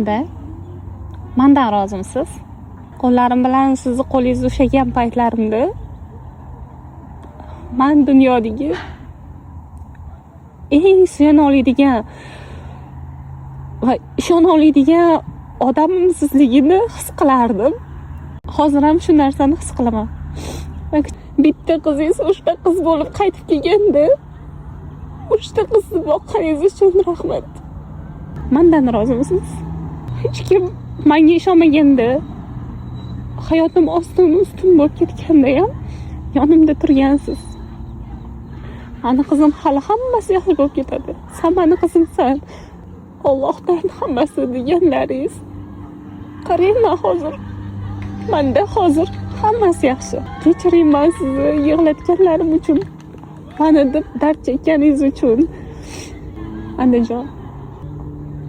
Ada, mendan rozimisiz? Qo'llarim bilan sizni qo'lingizni ushlagan paytlarimda men dunyodagi eng suyana oladigan va ishona oladigan odamsizligini his qilardim. Hozir ham shu narsani his qilaman. Bitta qizingiz o'sha qiz bo'lib qaytib kelganda, o'sha qizni boqqaningiz uchun rahmat. Mendan rozimisiz? Hech kim menga ishonmaganda, hayotim ostin-ustun bo'lib ketganda ham yonimda turgansiz. Mani qizim hali hammasi yaxshi bo'lib ketadi. Sen mani qizimsan. Allohdan hammasi deganlaringiz. Qarang, men hozir menda hozir hammasi yaxshi. Kechiring men sizni yig'latganlarim uchun, meni deb dard chekkaningiz uchun. Anajon,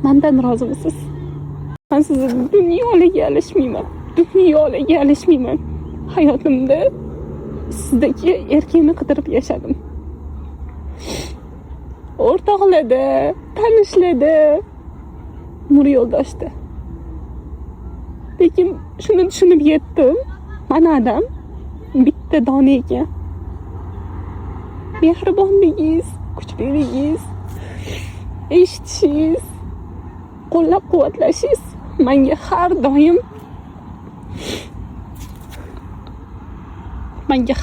mendan rozimisiz? Men sizni dunyolarga alishmayman. Dunyolarga alishmayman. Hayotimda sizdagi erkakni qidirib yashadim. O'rtoqlarda, tanishlarda, umr yo'ldoshda. Lekin shuni tushunib yetdim. Mana adam bitta dona ekan. Mehribonligingiz, kuchligingiz, eshitishingiz, qo'llab-quvvatlashingiz menga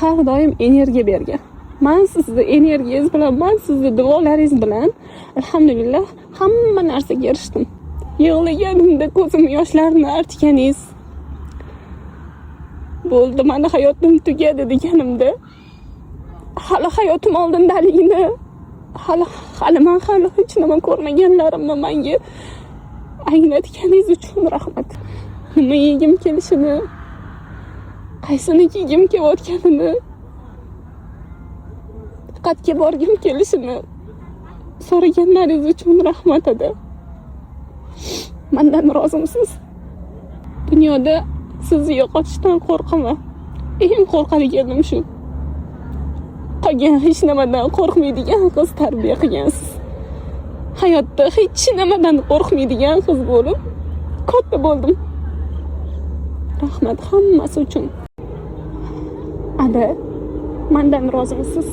har doim energiya bergan. Men sizni energiyangiz bilan, men sizni duolaringiz bilan alhamdulillah hamma narsaga erishdim. Yig'laganimda ko'zim yoshlarini artganingiz, bo'ldi, meni hayotim tugadi deganimda, hali hayotim oldindaligini, hali men hech nima ko'rmaganlarimni menga anglatganingiz uchun rahmat. Nima yegim kelishini, qaysini kiygim kelayotganini, diqqatga borgim kelishini so'raganlaringiz uchun rahmat edi. Mendan rozimisiz? Dunyoda sizni yo'qotishdan qo'rqaman. Eng qo'rqadiganim shu. Qolgan hech nimadan qo'rqmaydigan qiz tarbiya qilgansiz. Hayotda hech nimadan qo'rqmaydigan qiz bo'lib, katta bo'ldim. Rahmat hammasi uchun. Ada, mendan rozimisiz?